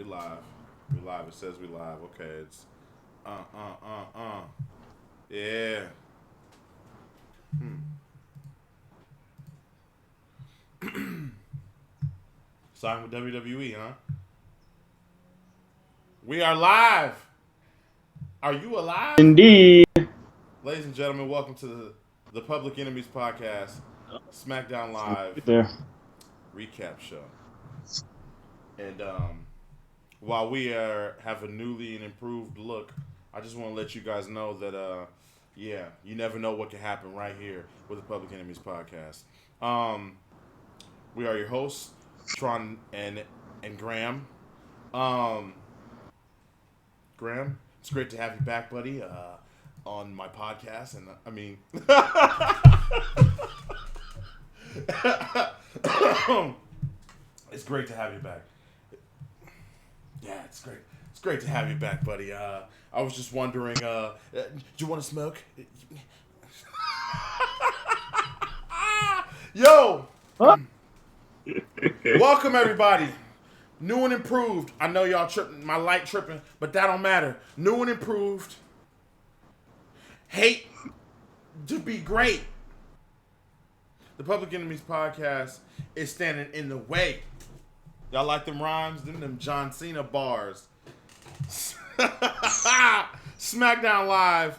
We live. We live. It says we live. Okay, it's Yeah. Sign with WWE, huh? We are live. Are you alive? Indeed. Ladies and gentlemen, welcome to the Public Enemies Podcast, SmackDown Live Right there. recap show. And while we have a newly and improved look, I just want to let you guys know that you never know what can happen right here with the Public Enemies Podcast. We are your hosts, Tron and Graham. Graham, it's great to have you back, buddy, on my podcast. And it's great to have you back. Yeah, it's great. It's great to have you back, buddy. I was just wondering, do you want to smoke? Yo! Huh? Welcome, everybody. New and improved. I know y'all tripping, my light tripping, but that don't matter. New and improved. Hate to be great. The Public Enemies Podcast is standing in the way. Y'all like them rhymes? Them John Cena bars. SmackDown Live.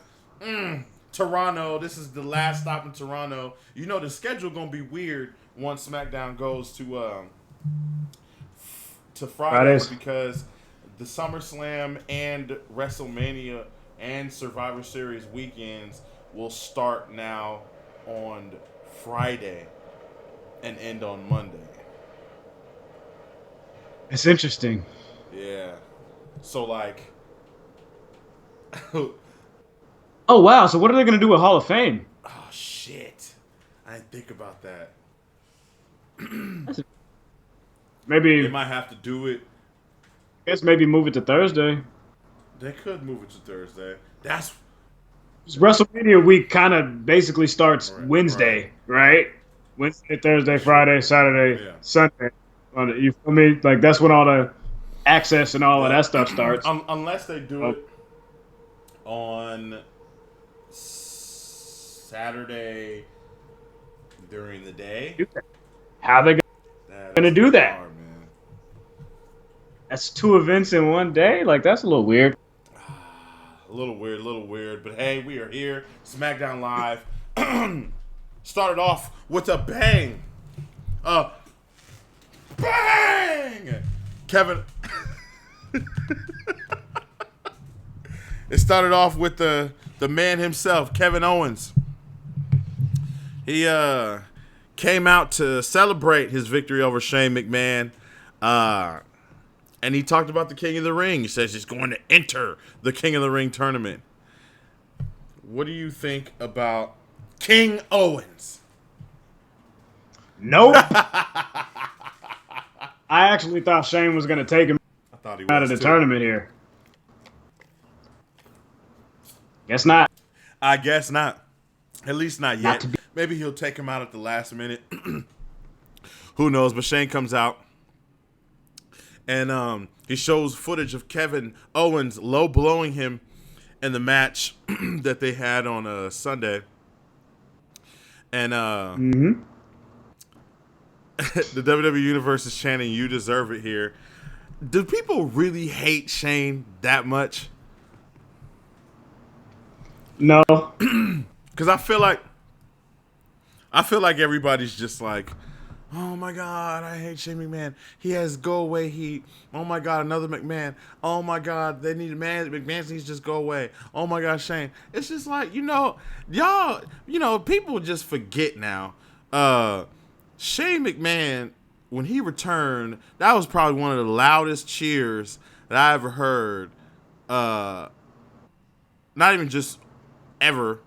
Toronto. This is the last stop in Toronto. You know the schedule gonna be weird once SmackDown goes to Fridays because the SummerSlam and WrestleMania and Survivor Series weekends will start now on Friday and end on Monday. It's interesting. Yeah. So like Oh wow, so what are they gonna do with Hall of Fame? oh shit. I didn't think about that. Maybe They might have to do it. I guess maybe move it to Thursday. They could move it to Thursday. That's 'Cause WrestleMania week kind of basically starts Right, Wednesday, right? Wednesday, Thursday, Friday, Saturday, Yeah. Sunday. You feel me? Like that's when all the access and all of that stuff starts. Unless they do it on Saturday during the day. How they gonna do that? Hard, man. That's 2 events in one day. Like that's a little weird. A little weird, but hey, we are here. SmackDown Live. Started off with a bang. Bang! Kevin. It started off with the man himself, Kevin Owens. He came out to celebrate his victory over Shane McMahon. And he talked about the King of the Ring. He says he's going to enter the King of the Ring tournament. What do you think about King Owens? Nope. I actually thought Shane was gonna take him I thought he out of the tournament here. Guess not. I guess not. At least not yet. Not to be- Maybe he'll take him out at the last minute. Who knows? But Shane comes out. And he shows footage of Kevin Owens low blowing him in the match that they had on Sunday. And the WWE Universe is chanting, "You deserve it" here. Do people really hate Shane that much? No. Because I feel like everybody's just like, oh my God, I hate Shane McMahon. He has go away heat. Oh my God, another McMahon. Oh my God, they need a man. McMahon needs to just go away. Oh my God, Shane. It's just like, y'all, people just forget now. Shane McMahon, when he returned, that was probably one of the loudest cheers that I ever heard. Not even just ever,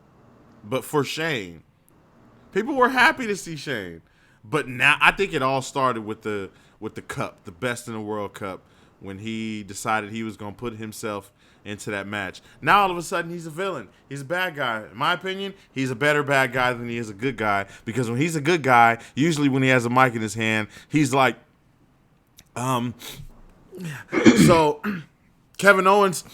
but for Shane. People were happy to see Shane. But now I think it all started with the cup, the Best in the World Cup, when he decided he was going to put himself into that match. Now all of a sudden he's a villain. He's a bad guy. In my opinion, he's a better bad guy than he is a good guy, because when he's a good guy, usually when he has a mic in his hand, he's like So Kevin Owens,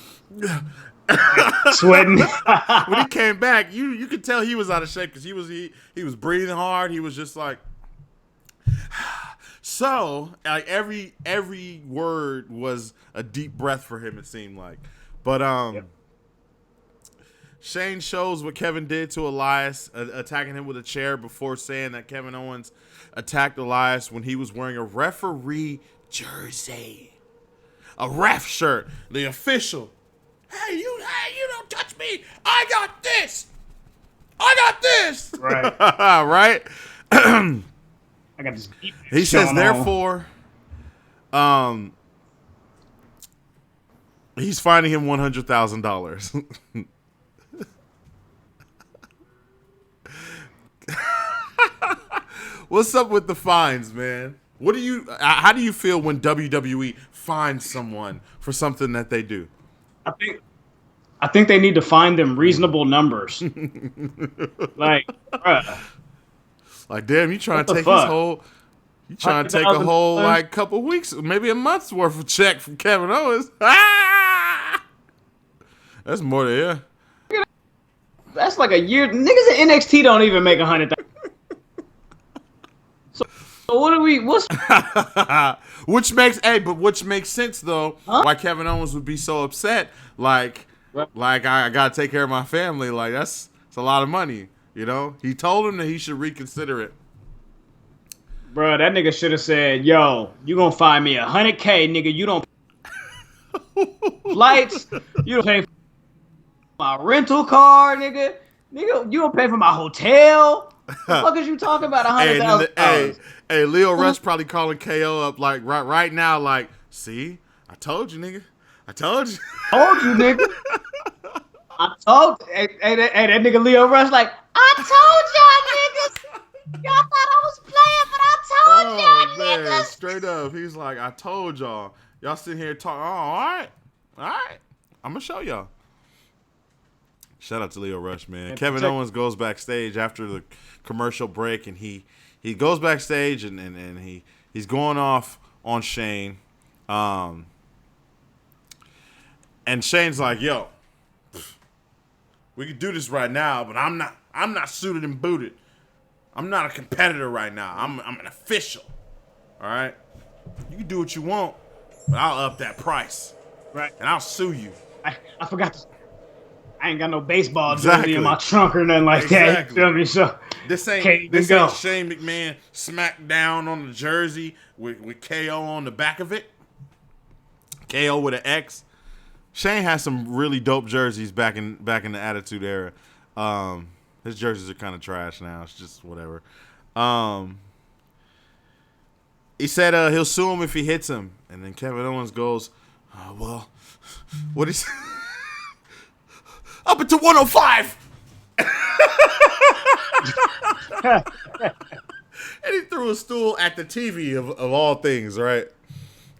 Sweating. when he came back, you could tell he was out of shape because he was breathing hard. He was just like, so like every word was a deep breath for him. It seemed like, but Yep. Shane shows what Kevin did to Elias, attacking him with a chair before saying that Kevin Owens attacked Elias when he was wearing a referee jersey, a ref shirt, the official. Hey, you don't touch me. I got this. Right. Right? I got this. He says, therefore, he's fining him $100,000. What's up with the fines, man? How do you feel when WWE fines someone for something that they do? I think they need to find them reasonable numbers. Like, bruh, Like, damn, you trying what to the take fuck? a whole $100,000? like couple weeks, maybe a month's worth of check from Kevin Owens. Ah! That's more than That's like a year. Niggas in NXT don't even make 100,000. So what do we? What's which makes sense though. Huh? Why Kevin Owens would be so upset? Like I gotta take care of my family. Like it's a lot of money. You know, he told him that he should reconsider it. Bro, that nigga should have said, "Yo, you gonna find me $100K, nigga? You don't flights. You don't pay for my rental car, nigga. Nigga, you don't pay for my hotel. The fuck is you talking about $100,000? Hey, Leo Rush probably calling KO up like right now. Like, see, I told you, nigga. I told you. Told you, nigga. I told. Hey, that nigga Leo Rush, like, I told y'all niggas. Y'all thought I was playing, but I told y'all Man, niggas. straight up, he's like, I told y'all. Y'all sitting here talking. Oh, all right. I'm gonna show y'all. Shout out to Leo Rush, man. Kevin Owens goes backstage after the commercial break, and he goes backstage and he's going off on Shane. And Shane's like, yo, we can do this right now, but I'm not suited and booted. I'm not a competitor right now. I'm an official. All right? You can do what you want, but I'll up that price. Right. And I'll sue you. I forgot to. I ain't got no baseball Exactly. jersey in my trunk or nothing like that. Exactly. You feel me? So This ain't Shane McMahon SmackDown on the jersey with KO on the back of it. KO with an X. Shane has some really dope jerseys back in the Attitude Era. His jerseys are kind of trash now. It's just whatever. He said he'll sue him if he hits him, and then Kevin Owens goes, "Well, what is up until 105?" And he threw a stool at the TV of all things, right?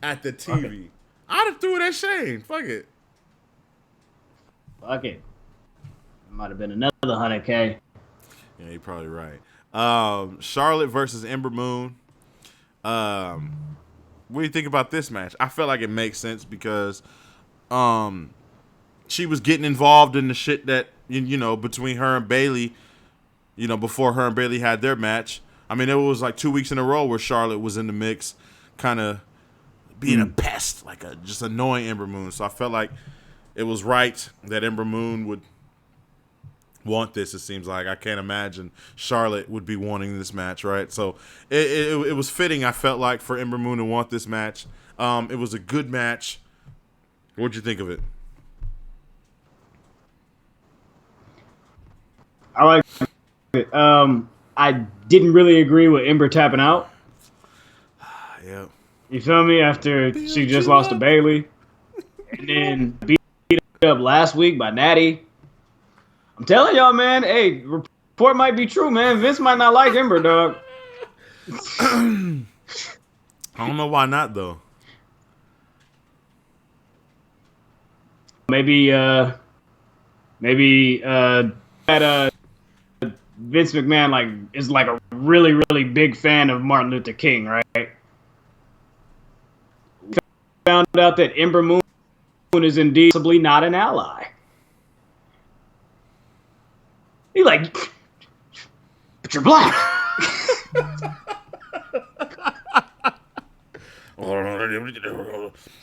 At the TV. Okay. I'd have threw it at Shane. Fuck it. Fuck it. Might have been another $100K. Yeah, you're probably right. Charlotte versus Ember Moon. What do you think about this match? I felt like it makes sense because she was getting involved in the shit that, between her and Bayley, before her and Bayley had their match. I mean, it was like 2 weeks in a row where Charlotte was in the mix, kind of being a pest, like just annoying Ember Moon. So I felt like it was right that Ember Moon would want this. It seems like I can't imagine Charlotte would be wanting this match, right? So it was fitting. I felt like for Ember Moon to want this match. It was a good match. What'd you think of it? I like it. I didn't really agree with Ember tapping out. Yeah. You feel me? After she just lost to Bayley, and then beat up last week by Natty. I'm telling y'all, man. Hey, report might be true, man. Vince might not like Ember, dog. I don't know why not though. Maybe that Vince McMahon is like a really, really big fan of Martin Luther King, right? found out that Ember Moon is indeed possibly not an ally. He's like, but you're black.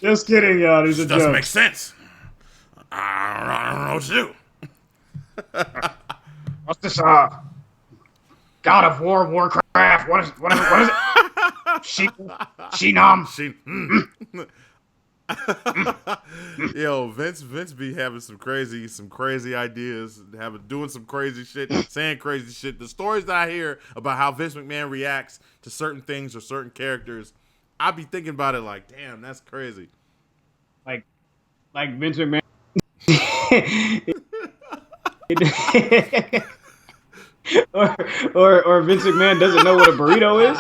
Just kidding, y'all. These are jokes. Doesn't make sense. I don't know what to do. What's this? God of War, Warcraft. What is it? Shinam. Yo, Vince be having some crazy ideas, doing some crazy shit, saying crazy shit. The stories that I hear about how Vince McMahon reacts to certain things or certain characters, I be thinking about it like, damn, that's crazy. Like Vince McMahon. or Vince McMahon doesn't know what a burrito is.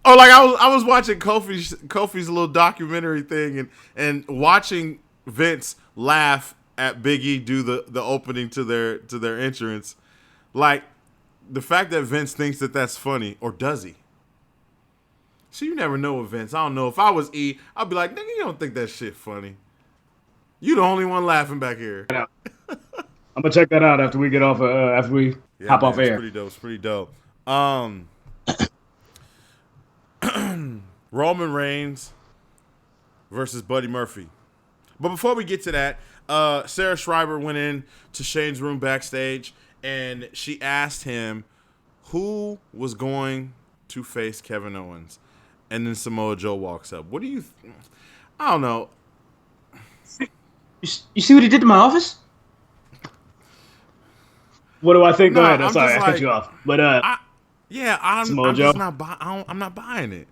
Oh, like I was watching Kofi's little documentary thing and watching Vince laugh at Big E do the opening to their entrance. Like, the fact that Vince thinks that that's funny, or does he? So you never know with Vince. I don't know. If I was E, I'd be like, nigga, you don't think that shit funny. You the only one laughing back here. I'm gonna check that out after we get off. After we hop off air. It's pretty dope. Roman Reigns versus Buddy Murphy. But before we get to that, Sarah Schreiber went in to Shane's room backstage, and she asked him who was going to face Kevin Owens. And then Samoa Joe walks up. What do you... I don't know. You see what he did to my office? What do I think? Go ahead. I'm sorry, I cut you off. But I'm Joe? I'm not buying it.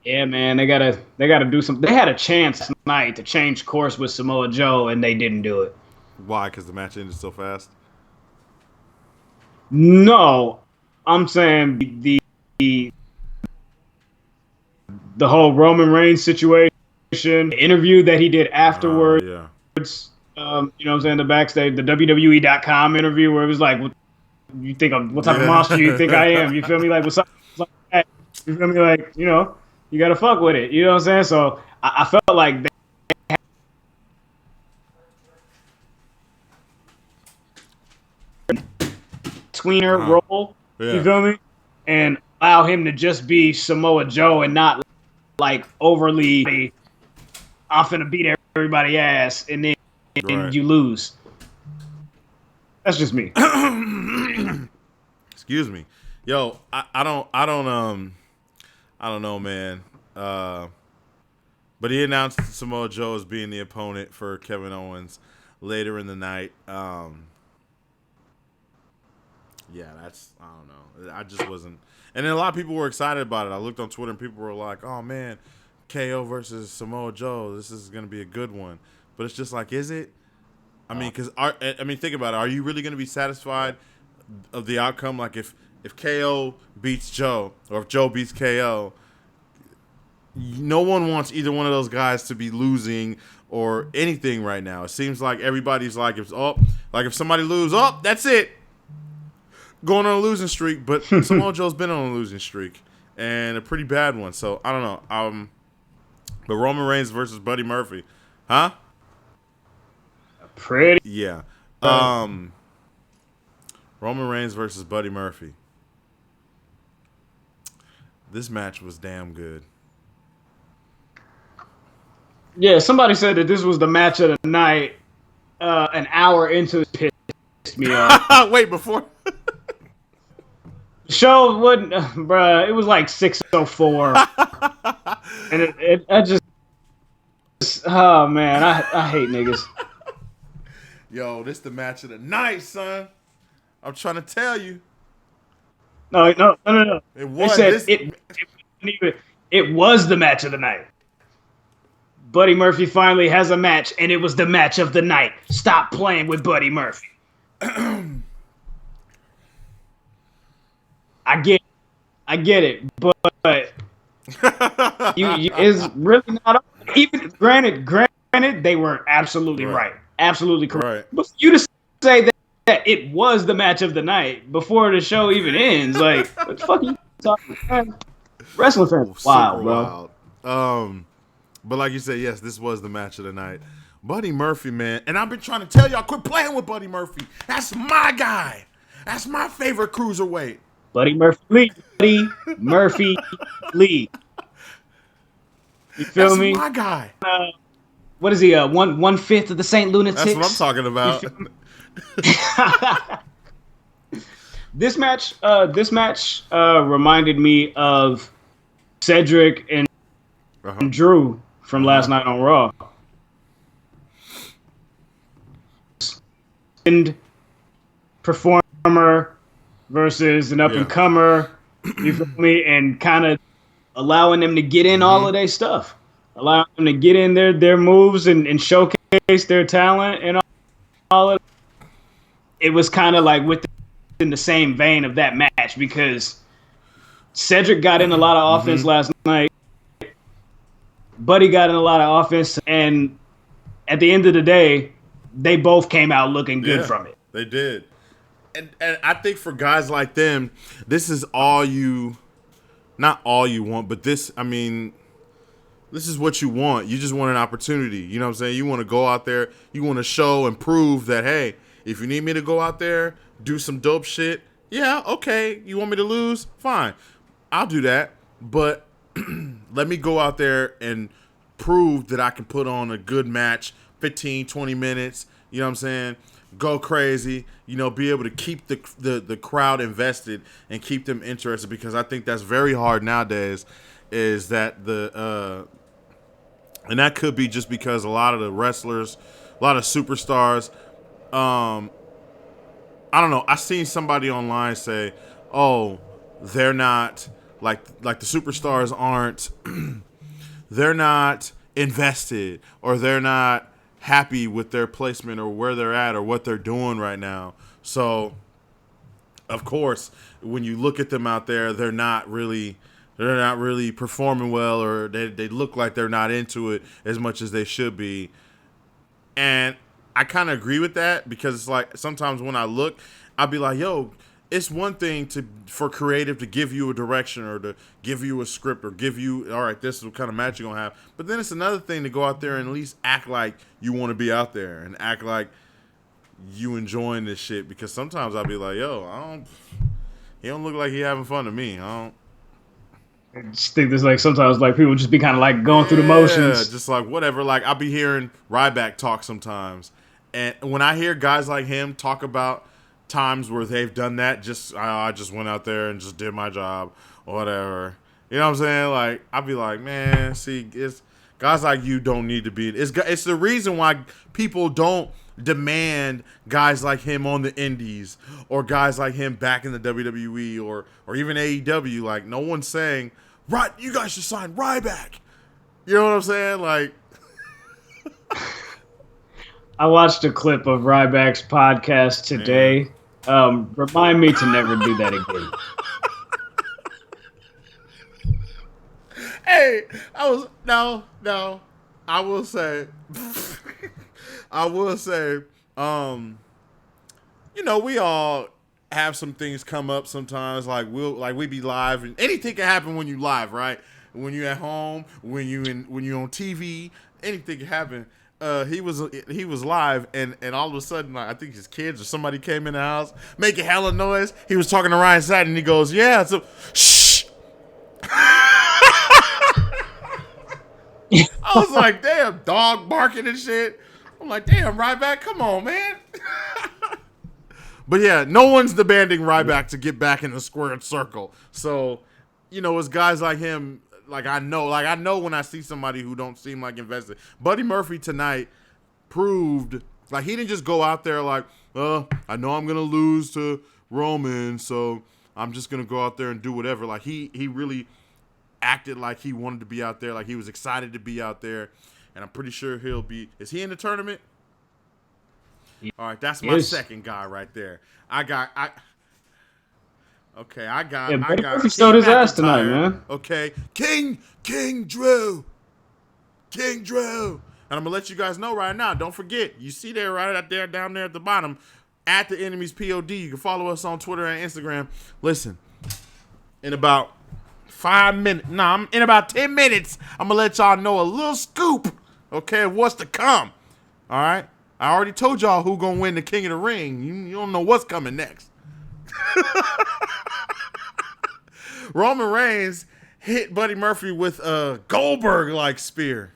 Yeah, man, they gotta do something. They had a chance tonight to change course with Samoa Joe, and they didn't do it. Why? Because the match ended so fast? No, I'm saying the whole Roman Reigns situation, the interview that he did afterwards. Yeah. You know what I'm saying? The backstage, the WWE.com interview where it was like, what type of monster you think I am? You feel me? Like, what's up? You feel me? Like, you know, you got to fuck with it. You know what I'm saying? So I felt like they tweener role. Yeah. You feel me? And allow him to just be Samoa Joe and not like overly, I'm finna beat everybody ass and then you lose. That's just me. Excuse me. Yo, I don't know, man. But he announced Samoa Joe as being the opponent for Kevin Owens later in the night. Yeah, that's, I don't know. I just wasn't. And then a lot of people were excited about it. I looked on Twitter and people were like, oh, man, KO versus Samoa Joe. This is going to be a good one. But it's just like, is it? I mean, think about it. Are you really going to be satisfied of the outcome? Like, if KO beats Joe or if Joe beats KO, no one wants either one of those guys to be losing or anything right now. It seems like everybody's like, if somebody loses, that's it. Going on a losing streak. But Samoa Joe's been on a losing streak and a pretty bad one. So, I don't know. But Roman Reigns versus Buddy Murphy. Huh? Pretty. Yeah. Roman Reigns versus Buddy Murphy. This match was damn good. Yeah, somebody said that this was the match of the night. An hour into it pissed me off. Wait, before the show wouldn't, bruh. It was like 6:04, and I just, oh man, I hate niggas. Yo, this the match of the night, son. I'm trying to tell you. No. It was. It was the match of the night. Buddy Murphy finally has a match, and it was the match of the night. Stop playing with Buddy Murphy. I get it, but you is really not. Even granted, they were absolutely right. Absolutely correct. Right. But for you to say that it was the match of the night before the show even ends, like, what the fuck are you talking about? Wrestling fans, Super wild, bro. wild. But like you said, yes, this was the match of the night. Buddy Murphy, man. And I've been trying to tell y'all, quit playing with Buddy Murphy. That's my guy. That's my favorite cruiserweight. Buddy Murphy Lee. Buddy Murphy Lee. You feel That's me? my guy. What is he? One fifth of the Saint Lunatics. That's what I'm talking about. This match reminded me of Cedric and Drew from last night on Raw. And performer versus an up and comer, you feel me, and kind of allowing them to get in all of their stuff, allowing them to get in their moves and showcase their talent and all of it. It was kind of like within the same vein of that match because Cedric got in a lot of offense last night. Buddy got in a lot of offense, and at the end of the day, they both came out looking good from it. They did. And I think for guys like them, this is not all you want, but this is what you want. You just want an opportunity. You know what I'm saying? You want to go out there. You want to show and prove that, hey, if you need me to go out there, do some dope shit, yeah, okay. You want me to lose? Fine. I'll do that. But let me go out there and prove that I can put on a good match, 15, 20 minutes, you know what I'm saying? Go crazy, be able to keep the crowd invested and keep them interested, because I think that's very hard nowadays, is that and that could be just because a lot of the wrestlers, a lot of superstars, I don't know, I seen somebody online say, oh, they're not, like the superstars aren't, they're not invested, or they're not happy with their placement or where they're at or what they're doing right now. So, of course, when you look at them out there, they're not really performing well, or they look like they're not into it as much as they should be. And I kind of agree with that, because it's like sometimes when I look, I'll be like, yo, it's one thing for creative to give you a direction or to give you a script or give you, all right, this is what kind of match you're going to have. But then it's another thing to go out there and at least act like you want to be out there and act like you enjoying this shit. Because sometimes I'll be like, yo, he don't look like he having fun to me. I just think there's like sometimes like people just be kind of like going through the motions. Yeah, just like whatever. Like I'll be hearing Ryback talk sometimes. And when I hear guys like him talk about times where they've done that, I just went out there and just did my job or whatever. You know what I'm saying? Like, I'll be like, man, see, it's guys like you don't need to be. It's the reason why people don't demand guys like him on the indies, or guys like him back in the WWE or even AEW. Like, no one's saying, right, you guys should sign Ryback. You know what I'm saying? Like, I watched a clip of Ryback's podcast today. Remind me to never do that again. Hey, I will say, we all have some things come up sometimes. Like we be live, and anything can happen when you live, right? When you at home, when you on TV, anything can happen. He was live, and all of a sudden, like, I think his kids or somebody came in the house making hella noise. He was talking to Ryan Satin, and he goes, "Yeah, so shh." I was like, "Damn, dog barking and shit." I'm like, "Damn, Ryback, come on, man." But yeah, no one's demanding Ryback to get back in the squared circle. So, it's guys like him. Like I know when I see somebody who don't seem like invested. Buddy Murphy tonight proved, like, he didn't just go out there like, I know I'm gonna lose to Roman, so I'm just gonna go out there and do whatever. Like he really acted like he wanted to be out there, like he was excited to be out there, and I'm pretty sure he'll be. Is he in the tournament? All right, that's my second guy right there. Okay, I got Murphy showed his ass tonight, man. Okay, King Drew. And I'm gonna let you guys know right now. Don't forget, you see there right out there, down there at the bottom, at the Enemies POD. You can follow us on Twitter and Instagram. Listen, in about 5 minutes. Nah, I'm in about 10 minutes. I'm gonna let y'all know a little scoop, okay, of what's to come. All right, I already told y'all who gonna win the King of the Ring. You don't know what's coming next. Roman Reigns hit Buddy Murphy with a Goldberg-like spear.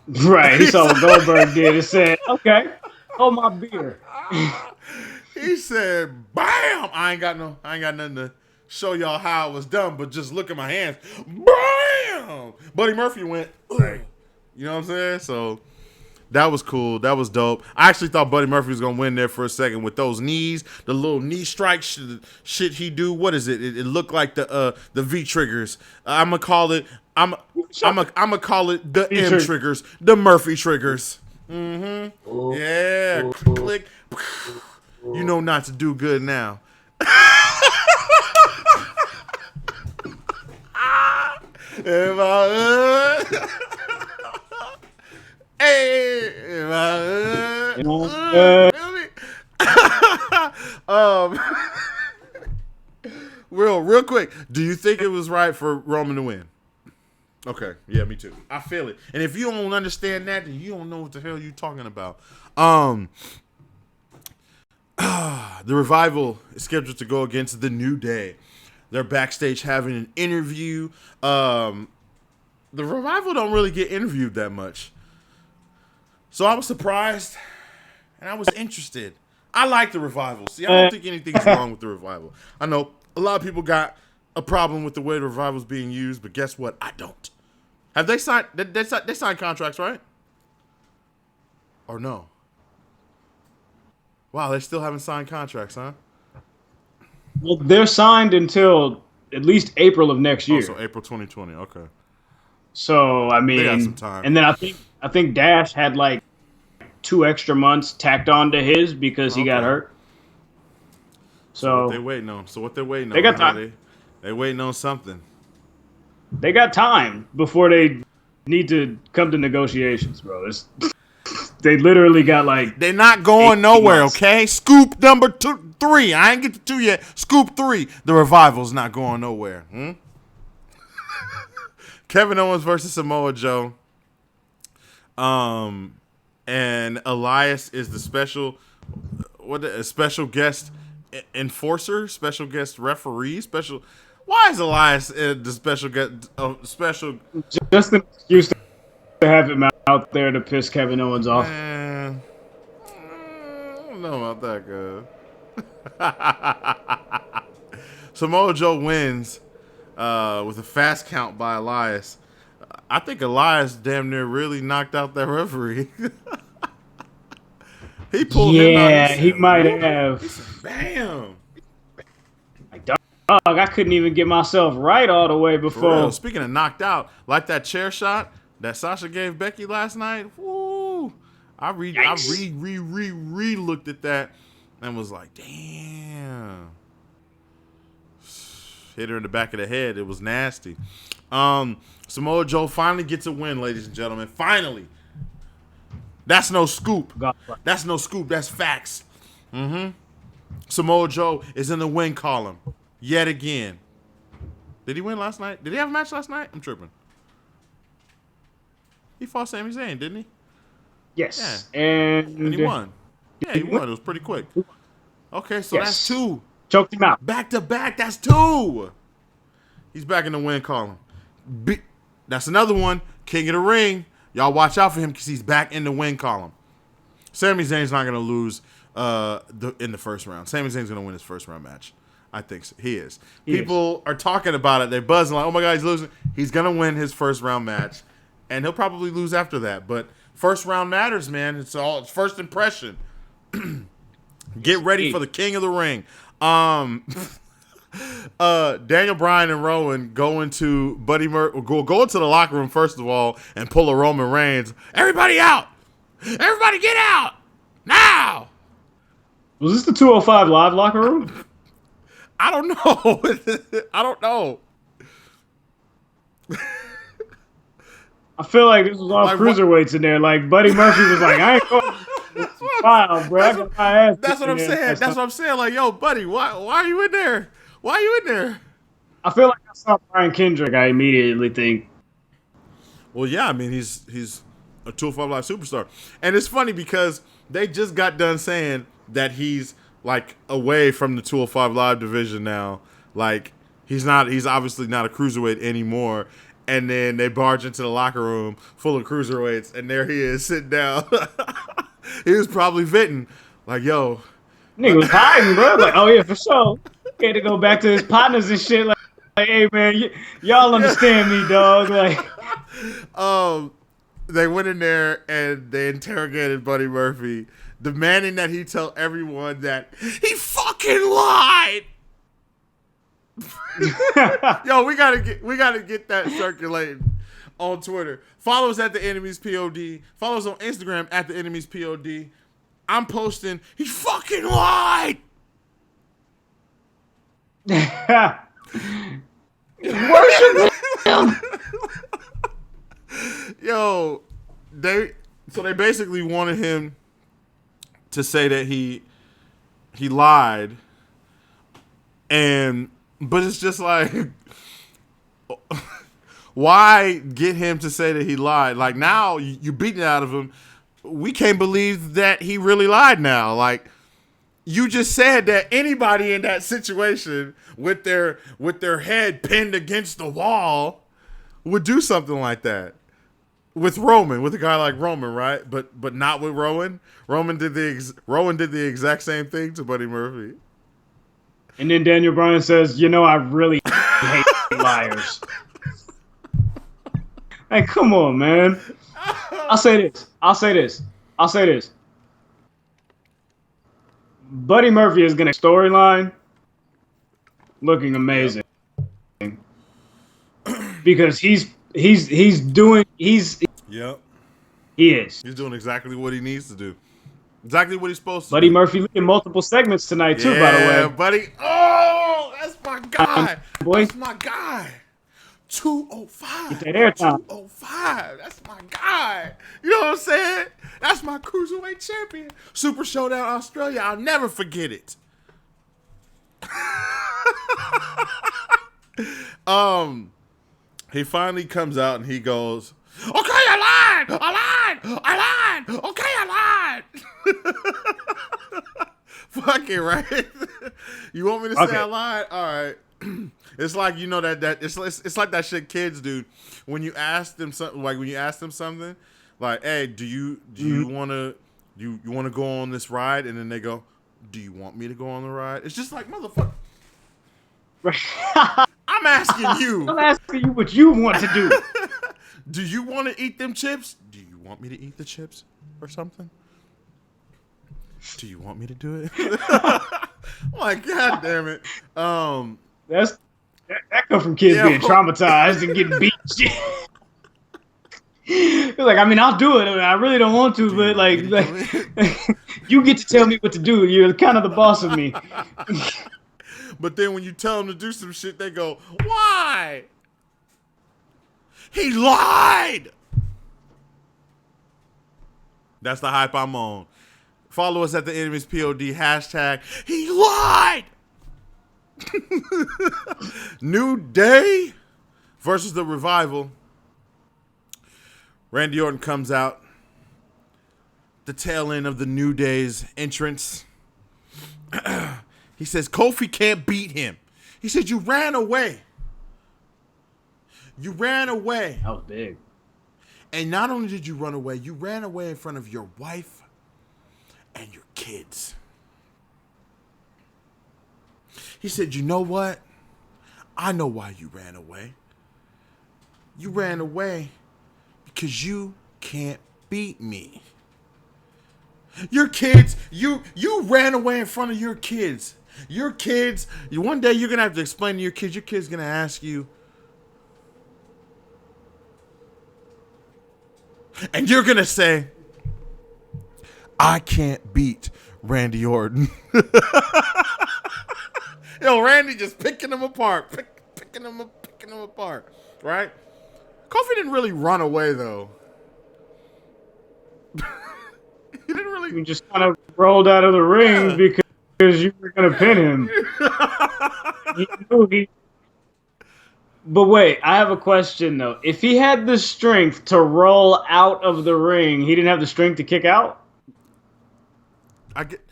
Right, he saw what Goldberg did and said, "Okay, hold my beer." He said, "Bam!" I ain't got nothing to show y'all how it was done, but just look at my hands. Bam! Buddy Murphy went. Ugh. You know what I'm saying? So that was cool. That was dope. I actually thought Buddy Murphy was gonna win there for a second with those knees, the little knee strike shit he do. What is it? It looked like the V triggers. I'm gonna call it the M triggers, the Murphy triggers. Mm-hmm. Yeah. Click. You know not to do good now. If I hey, if I real quick, do you think it was right for Roman to win? Okay, yeah, me too. I feel it. And if you don't understand that, then you don't know what the hell you're talking about. The Revival is scheduled to go against the New Day. They're backstage having an interview. The Revival don't really get interviewed that much. So I was surprised and I was interested. I like the Revival. See, I don't think anything's wrong with the Revival. I know a lot of people got a problem with the way the Revival's being used, but guess what? I don't. Have they signed? They signed contracts, right? Or no? Wow, they still haven't signed contracts, huh? Well, they're signed until at least April of next year. Oh, so April 2020. Okay. So I mean, they got some time. And then I think Dash had like 2 extra months tacked on to his because he got hurt. So what they waiting on? They got time. They waiting on something. They got time before they need to come to negotiations, bro. They literally got like. They're not going nowhere, months. Okay? Scoop number 3. I ain't get to 2 yet. Scoop 3. The Revival's not going nowhere. Kevin Owens versus Samoa Joe. And Elias is the special guest enforcer, special guest referee, special. Why is Elias the special guest? Just an excuse to have him out there to piss Kevin Owens off. Man, I don't know about that, good. Samoa Joe wins with a fast count by Elias. I think Elias damn near really knocked out that referee. He pulled him out. Yeah, he might have. He said, bam. Like, dog, I couldn't even get myself right all the way before. Speaking of knocked out, like that chair shot that Sasha gave Becky last night. Woo! I looked at that and was like, damn. Hit her in the back of the head. It was nasty. Samoa Joe finally gets a win, ladies and gentlemen. Finally. That's no scoop. That's no scoop. That's facts. Samoa Joe is in the win column yet again. Did he win last night? Did he have a match last night? I'm tripping. He fought Sami Zayn, didn't he? Yes. Yeah. And he won. Yeah, he won. It was pretty quick. Okay, so that's 2. Choked him out. Back to back. That's 2. He's back in the win column. That's another one. King of the Ring. Y'all watch out for him because he's back in the win column. Sami Zayn's not going to lose in the first round. Sami Zayn's going to win his first round match. I think so. He is. People are talking about it. They're buzzing like, oh my God, he's losing. He's going to win his first round match. And he'll probably lose after that. But first round matters, man. It's first impression. Get ready for the King of the Ring. Daniel Bryan and Rowan go into go into the locker room first of all and pull a Roman Reigns. Everybody out! Everybody get out now! Was this the 205 Live locker room? I don't know. I don't know. I feel like this was all like, cruiserweights in there. Like Buddy Murphy was like, I ain't going. Wow, bro. That's what I'm saying. That's what I'm saying. Like, yo, buddy, why are you in there? Why are you in there? I feel like I saw Brian Kendrick. I immediately think. Well, yeah, I mean he's a 205 Live superstar, and it's funny because they just got done saying that he's like away from the 205 Live division now. Like he's obviously not a cruiserweight anymore. And then they barge into the locker room full of cruiserweights, and there he is sitting down. He was probably venting, like, "Yo, Nigga was hiding, bro. Like, oh yeah, for sure. He had to go back to his partners and shit. Like hey man, y'all understand me, dog. Like, they went in there and they interrogated Buddy Murphy, demanding that he tell everyone that he fucking lied." Yo, we gotta get that circulating on Twitter. Follow us at the Enemies POD. Follow us on Instagram at the Enemies POD. I'm posting. He fucking lied. worship him. Yo, they basically wanted him to say that he lied, but it's just like, why get him to say that he lied? Like now you beat it out of him. We can't believe that he really lied now. Like you just said that anybody in that situation with their head pinned against the wall would do something like that. With Roman, with a guy like Roman, right? But not with Rowan. Rowan did the exact same thing to Buddy Murphy. And then Daniel Bryan says, I really hate liars. Hey, come on, man. I'll say this. Buddy Murphy is gonna storyline looking amazing. Because he is. He's doing exactly what he needs to do. Exactly what he's supposed to Buddy do. Murphy leading multiple segments tonight too, by the way. Buddy. Oh, that's my guy. Boy. That's my guy. 205. Get that airtime. 205. That's my guy. You know what I'm saying? That's my cruiserweight champion. Super Showdown Australia. I'll never forget it. He finally comes out and he goes, "Okay, I lied. Okay, I lied." Fuck it, right? You want me to say I lied? All right. It's like that it's like that shit kids do when you ask them something. Like when you ask them something, like, "Hey, do you wanna go on this ride?" And then they go, "Do you want me to go on the ride?" It's just like, motherfucker. I'm asking you. I'm asking you what you want to do. Do you want to eat them chips? Do you want me to eat the chips or something? Do you want me to do it? Like, God damn it. That comes from kids being traumatized and getting beat. It's like, I mean, I'll do it. I really don't want to, but like you get to tell me what to do. You're kind of the boss of me. But then when you tell them to do some shit, they go, "Why? He lied." That's the hype I'm on. Follow us at the Enemies POD hashtag. He lied. New Day versus the Revival. Randy Orton comes out. The tail end of the New Day's entrance. He says Kofi can't beat him. He said, "You ran away. You ran away." That was big. And not only did you run away, you ran away in front of your wife and your kids. He said, "You know what? I know why you ran away. You ran away because you can't beat me. Your kids, you ran away in front of your kids. Your kids, one day you're going to have to explain to your kids. Your kid's going to ask you, and you're going to say, I can't beat Randy Orton." Yo, Randy just picking them apart. Picking them apart. Right? Kofi didn't really run away, though. He didn't really. You just kind of rolled out of the ring because you were going to pin him. But wait, I have a question though. If he had the strength to roll out of the ring, he didn't have the strength to kick out? I get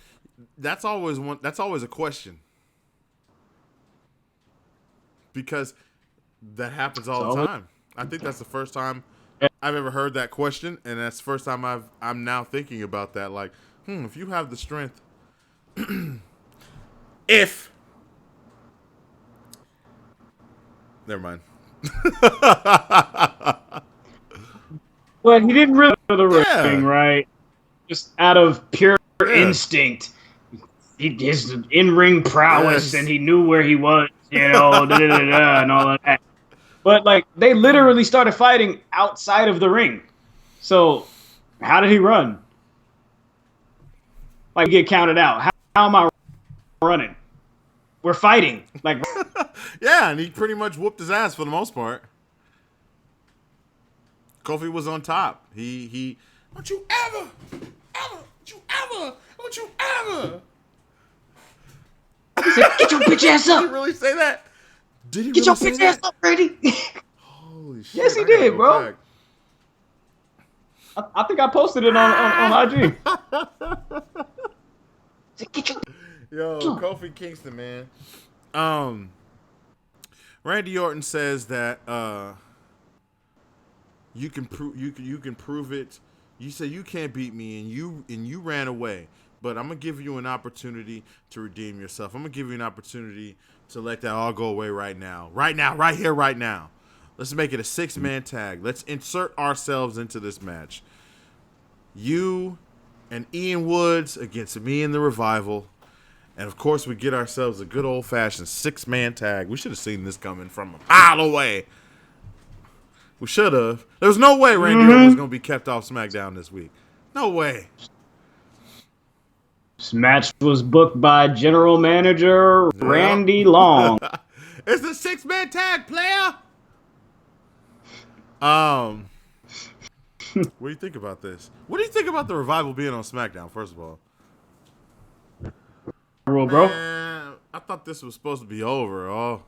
that's always one. That's always a question because that happens all the time. I think that's the first time I've ever heard that question, and that's the first time I'm now thinking about that. Like, if you have the strength, if never mind. Well, he didn't really go to the Yeah. ring, right? Just out of pure instinct. His in-ring prowess, and he knew where he was, and all of that. But, like, they literally started fighting outside of the ring. So, how did he run? Like, get counted out. How am I running? We're fighting. Like, Yeah, and he pretty much whooped his ass for the most part. Kofi was on top. He don't you ever, he said, "Get your bitch ass up." Did he really say that? Did he Get really your say bitch that? ass up, Brady. Holy shit. Yes, he did, bro. I think I posted it on IG. Yo, Kofi Kingston, man. Randy Orton says that you can prove it. You say you can't beat me, and you ran away. But I'm gonna give you an opportunity to redeem yourself. I'm gonna give you an opportunity to let that all go away right now, right here, right now. Let's make it a 6-man tag. Let's insert ourselves into this match. You and Ian Woods against me and the Revival. And, of course, we get ourselves a good old-fashioned 6-man tag. We should have seen this coming from a mile away. We should have. There was no way Randy Orton was going to be kept off SmackDown this week. No way. This match was booked by General Manager Randy Long. It's a 6-man tag, player. What do you think about this? What do you think about the Revival being on SmackDown, first of all? Rule, bro. Man, I thought this was supposed to be over. Oh.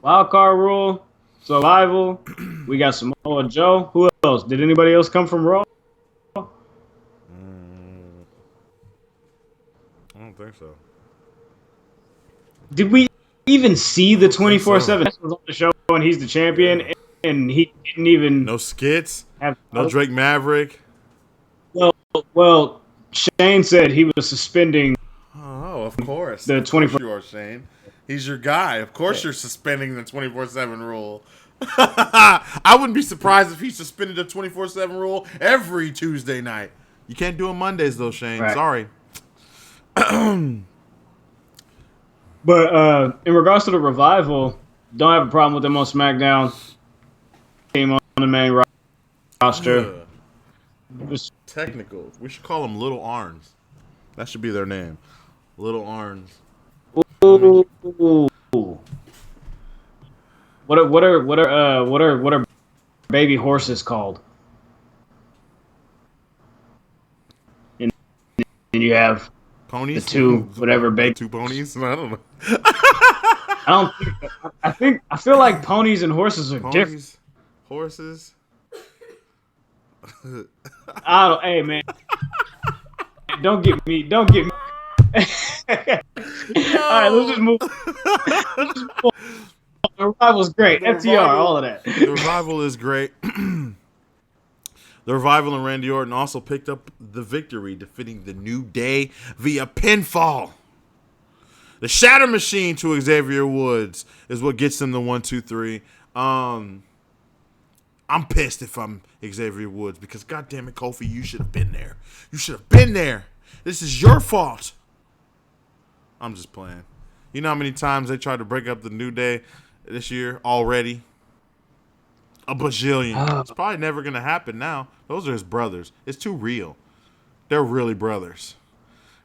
Wild card rule. Survival. We got Samoa Joe. Who else? Did anybody else come from Raw? I don't think so. Did we even see the 24/7 on the show and he's the champion and he didn't even no skits, have no Drake Maverick. Well, Shane said he was suspending. Oh, of course. The 24. You are, Shane. He's your guy. Of course, you're suspending the 24/7 rule. I wouldn't be surprised if he suspended the 24/7 rule every Tuesday night. You can't do it Mondays though, Shane. Right. Sorry. But in regards to the Revival, don't have a problem with them on SmackDown. Team on the main roster. Technical. We should call them Little Arns. That should be their name. Little Arns. Ooh. What are baby horses called? And you have Ponies. the two whatever baby. Two ponies. I don't know. I feel like ponies and horses are different. Horses. Hey man, don't get me. All right, let's just move. The Revival's great. FTR, all of that. The Revival is great. The Revival and Randy Orton also picked up the victory, defeating the New Day via pinfall. The Shatter Machine to Xavier Woods is what gets them the 1, 2, 3. I'm pissed if I'm Xavier Woods because, goddamn it, Kofi, you should have been there. You should have been there. This is your fault. I'm just playing. You know how many times they tried to break up the New Day this year already? A bajillion. It's probably never going to happen now. Those are his brothers. It's too real. They're really brothers.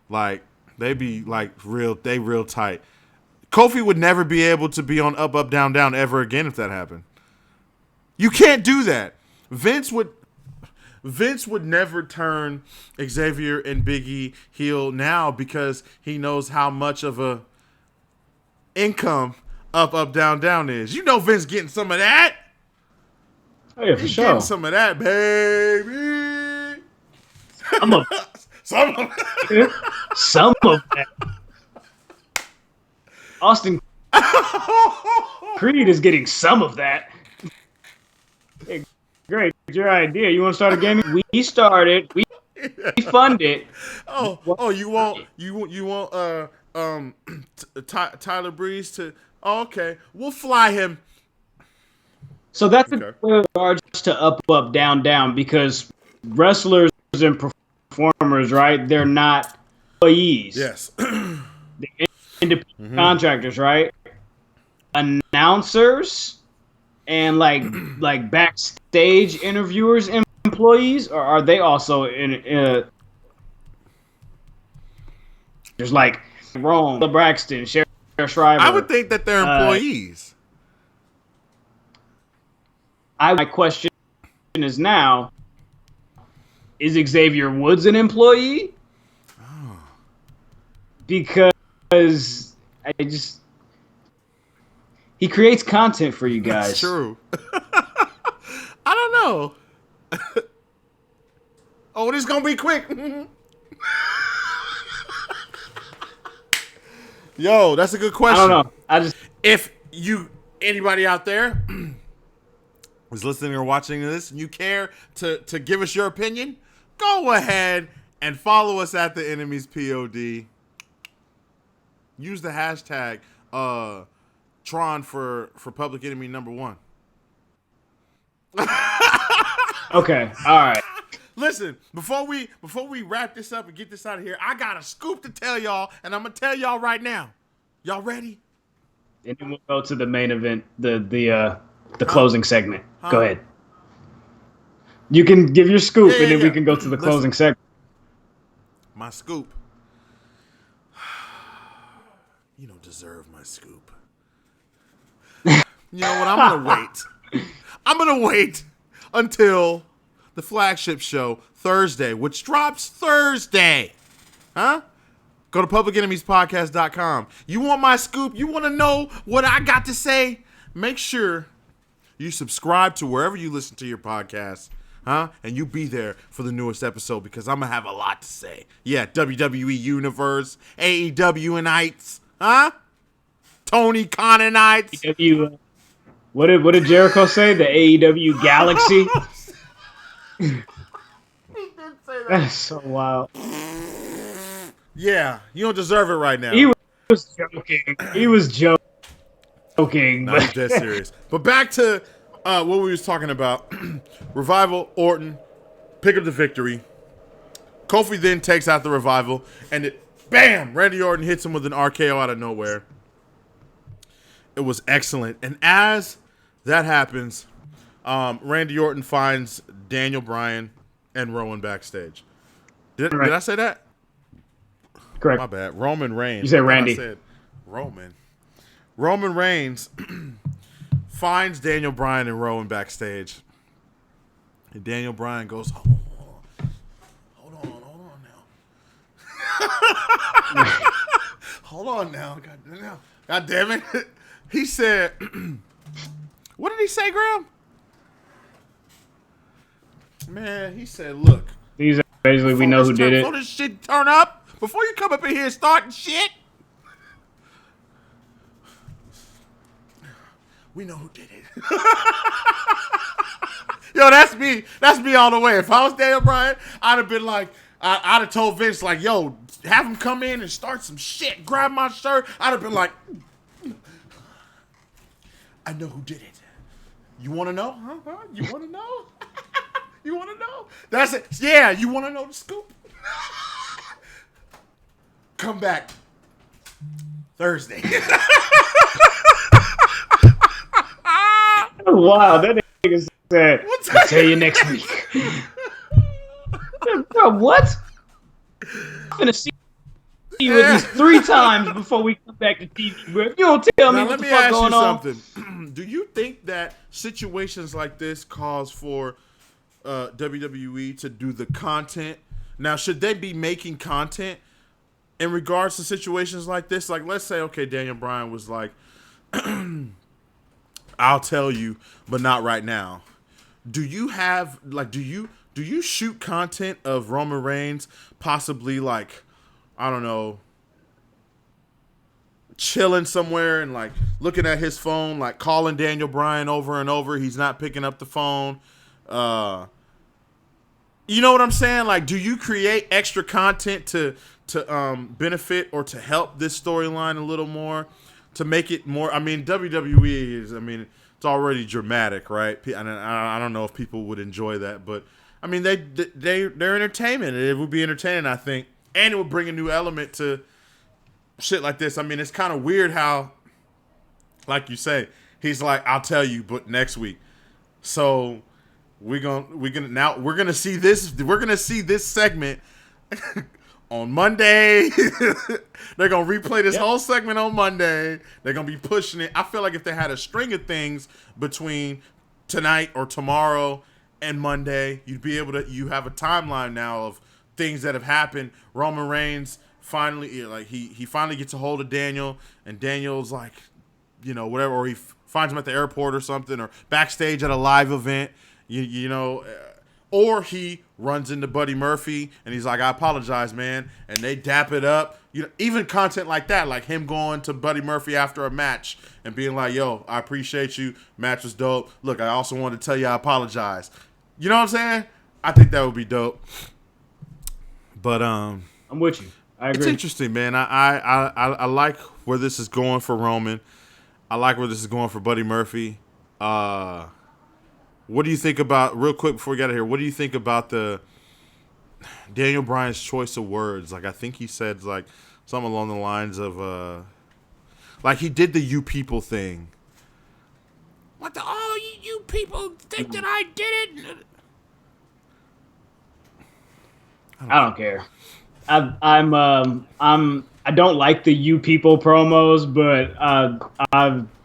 Like, they be like real tight. Kofi would never be able to be on Up, Up, Down, Down ever again if that happened. You can't do that. Vince would never turn Xavier and Big E heel now because he knows how much of a income Up, up, down, down is. You know Vince getting some of that. Oh yeah, for He's sure. getting some of that, baby. Some of Some of some of that. Austin Creed is getting some of that. Hey, great, your idea. You want to start a game? We started. We funded. You want Tyler Breeze to? Oh, okay, we'll fly him. So that's Okay. in regards to up, up, down, down, because wrestlers and performers, right? They're not employees. Yes. They're independent contractors, right? Announcers and like backstage interviewers, employees, or are they also in? There's like Rome, Braxton, Sheriff Shriver. I would think that they're employees. My question is now: is Xavier Woods an employee? Oh. Because he creates content for you guys. That's true. I don't know. Oh, this is gonna be quick. Yo, that's a good question. I don't know. If anybody out there is listening or watching this and you care to give us your opinion, go ahead and follow us at the Enemies POD. Use the hashtag Tron for Public Enemy #1. Okay, all right. Listen, before we wrap this up and get this out of here, I got a scoop to tell y'all, and I'm gonna tell y'all right now. Y'all ready? And then we'll go to the main event, the closing segment. Go ahead. You can give your scoop, and then we can go to the closing segment. My scoop. You don't deserve my scoop. You know what? I'm gonna wait until the flagship show Thursday, which drops Thursday. Huh? Go to publicenemiespodcast.com. You want my scoop? You want to know what I got to say? Make sure you subscribe to wherever you listen to your podcast, huh? And you be there for the newest episode because I'm going to have a lot to say. Yeah, WWE Universe, AEW-ites, huh? Tony Khan-ites. What did Jericho say? The AEW Galaxy? He did say that. That's so wild. Yeah, you don't deserve it right now. He was joking. He was joking. No, he's dead serious. But back to what we was talking about. Revival, Orton, pick up the victory. Kofi then takes out the Revival, and bam! Randy Orton hits him with an RKO out of nowhere. It was excellent. And as that happens, Randy Orton finds Daniel Bryan and Rowan backstage. Did I say that? Correct. My bad. Roman Reigns. You said Randy. I said Roman. Roman Reigns finds Daniel Bryan and Rowan backstage. And Daniel Bryan goes, hold on now. Hold on now. God damn it. He said, what did he say, Graham? Man, he said, look. These are basically we know who did it. Before this shit turn up, before you come up in here starting shit, we know who did it. Yo, that's me. That's me all the way. If I was Daniel Bryan, I'd have been like, I'd have told Vince, like, yo, have him come in and start some shit. Grab my shirt. I'd have been like, I know who did it. You want to know? Huh? You want to know? You want to know? That's it. Yeah, you want to know the scoop? Come back Thursday. Wow, that nigga said, I'll tell you next week. Bro, what? I'm gonna see you at least 3 times before we come back to TV, bro. If you don't tell me what the fuck going on. Let me ask you something. Do you think that situations like this cause for WWE to do the content? Now, should they be making content in regards to situations like this? Like, let's say, okay, Daniel Bryan was like, I'll tell you, but not right now. Do you have like do you shoot content of Roman Reigns possibly like I don't know chilling somewhere and like looking at his phone, like calling Daniel Bryan over and over, he's not picking up the phone. You know what I'm saying? Like, do you create extra content to benefit or to help this storyline a little more, to make it more? I mean, WWE is. I mean, it's already dramatic, right? And I don't know if people would enjoy that, but I mean, they're entertainment. It would be entertaining, I think, and it would bring a new element to shit like this. I mean, it's kind of weird how, like you say, he's like, "I'll tell you, but next week." So we're gonna see this segment on Monday. They're gonna replay this whole segment on Monday. They're gonna be pushing it. I feel like if they had a string of things between tonight or tomorrow and Monday, you have a timeline now of things that have happened. Roman Reigns finally, like he finally gets a hold of Daniel, and Daniel's like, you know, whatever, or he finds him at the airport or something, or backstage at a live event. You know, or he runs into Buddy Murphy and he's like, "I apologize, man," and they dap it up. You know, even content like that, like him going to Buddy Murphy after a match and being like, "Yo, I appreciate you. Match was dope. Look, I also wanted to tell you I apologize." You know what I'm saying? I think that would be dope. But I'm with you. I agree. It's interesting, man. I like where this is going for Roman. I like where this is going for Buddy Murphy. What do you think about, real quick before we get out of here, what do you think about the Daniel Bryan's choice of words? Like, I think he said, like, something along the lines of, like, he did the "you people" thing. What the, oh, you people think that I did it? I don't care. I don't like the "you people" promos, but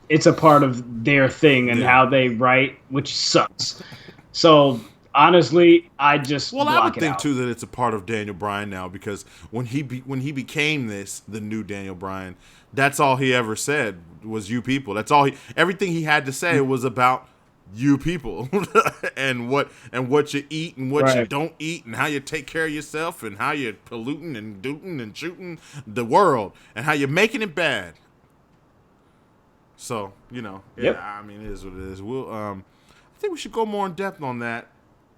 it's a part of their thing and how they write, which sucks. So honestly, I just block I would it think out. too that it's a part of Daniel Bryan now, because when he became the new Daniel Bryan, that's all he ever said was "you people." That's all everything he had to say was about you people and what you eat and what you don't eat and how you take care of yourself and how you're polluting and dooting and shooting the world and how you're making it bad. So, you know, I mean, it is what it is. We'll, I think we should go more in depth on that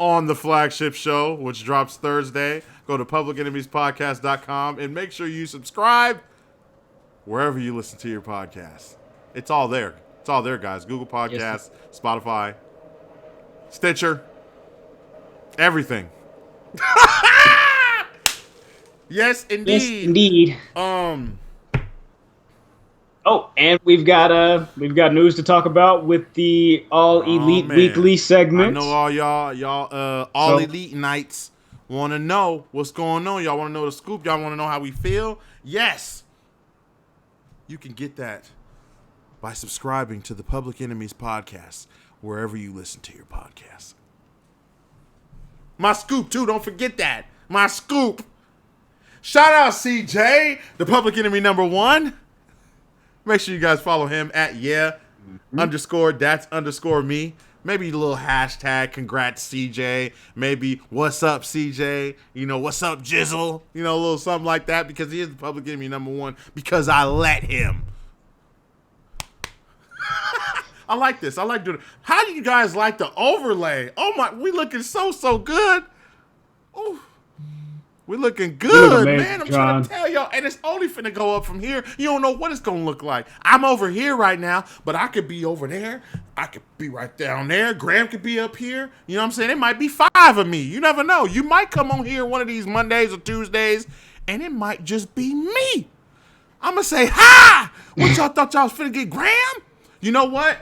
on the flagship show, which drops Thursday. Go to publicenemiespodcast.com and make sure you subscribe wherever you listen to your podcast. It's all there. It's all there, guys. Google Podcasts, Spotify, Stitcher, everything. Yes, indeed. Yes, indeed. Oh, and we've got news to talk about with the All Elite Weekly segment. I know all y'all All Elite Nights want to know what's going on. Y'all want to know the scoop. Y'all want to know how we feel. Yes, you can get that by subscribing to the Public Enemies podcast wherever you listen to your podcasts. My scoop too. Don't forget that. My scoop. Shout out CJ, the Public Enemy #1. Make sure you guys follow him at _that's_me. Maybe a little hashtag congrats CJ. Maybe what's up CJ. You know, what's up Jizzle. You know, a little something like that, because he is the Public Enemy #1 because I let him. I like this. I like doing it. How do you guys like the overlay? Oh my, we looking so good. Ooh. We looking good, man. I'm trying to tell y'all. And it's only finna go up from here. You don't know what it's gonna look like. I'm over here right now, but I could be over there. I could be right down there. Graham could be up here. You know what I'm saying? It might be 5 of me. You never know. You might come on here one of these Mondays or Tuesdays, and it might just be me. I'm gonna say, hi! What y'all thought y'all was finna get Graham? You know what?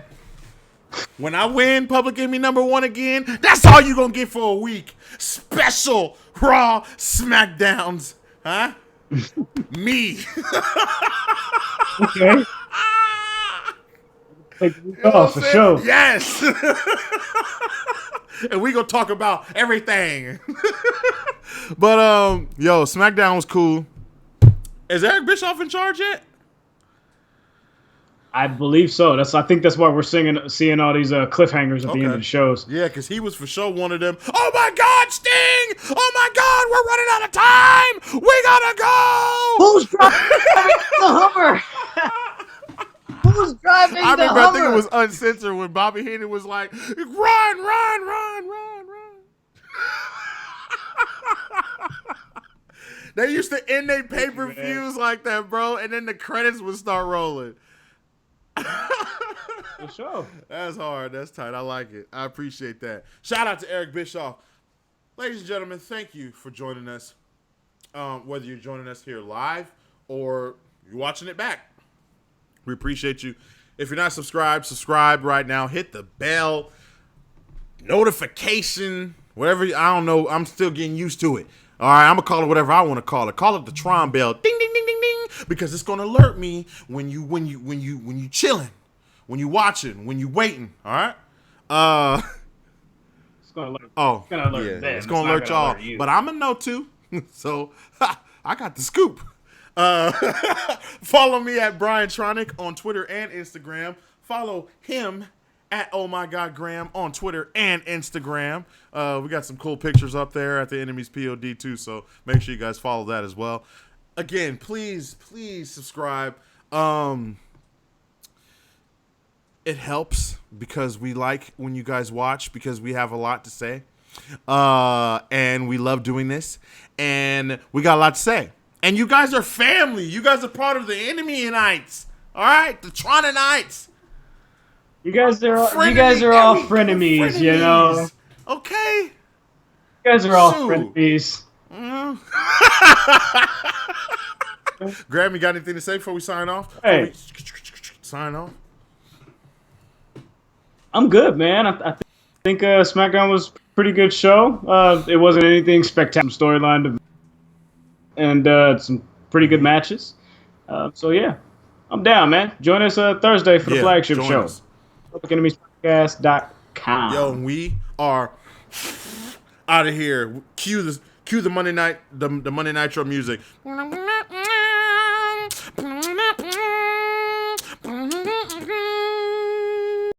When I win Public Enemy #1 again, that's all you gonna get for a week. Special Raw SmackDowns. Huh? Me. Okay. For sure. Yes. And we gonna talk about everything. But yo, SmackDown was cool. Is Eric Bischoff in charge yet? I believe so. I think that's why we're seeing all these cliffhangers at the end of the shows. Yeah, because he was for sure one of them. Oh my God, Sting! Oh my God, we're running out of time! We gotta go! Who's driving the Hummer? Who's driving I the remember, Hummer? I think it was uncensored when Bobby Heenan was like, run, run, run, run, run. They used to end their pay-per-views like that, bro, and then the credits would start rolling. For sure. That's hard. That's tight. I like it. I appreciate that. Shout out to Eric Bischoff. Ladies and gentlemen, thank you for joining us. Whether you're joining us here live or you're watching it back, we appreciate you. If you're not subscribed, subscribe right now. Hit the bell, notification, whatever. I don't know. I'm still getting used to it. All right, I'm gonna call it whatever I want to call it. Call it the Tron bell, ding ding ding ding ding, because it's gonna alert me when you chilling, when you watching, when you waiting. All right. It's gonna alert. Oh, it's gonna alert yeah, them. it's gonna alert y'all. But I'm gonna know too. So I got the scoop. Follow me at Brian Tronic on Twitter and Instagram. Follow him at Oh My God Graham on Twitter and Instagram. We got some cool pictures up there at the Enemies POD too, so make sure you guys follow that as well. Again, please subscribe. It helps because we like when you guys watch because we have a lot to say. And we love doing this. And we got a lot to say. And you guys are family. You guys are part of the Enemy-nites. All right? The Troninites. You guys are all frenemies, you know. Okay. You guys are all frenemies. Graham, you got anything to say before we sign off? Hey. Sign off. I'm good, man. I think SmackDown was a pretty good show. It wasn't anything spectacular storyline, and some pretty good matches. So yeah, I'm down, man. Join us Thursday for the flagship show. PublicEnemiesPodcast.com. Yo, we are out of here. Cue the Monday night, the Monday Nitro music.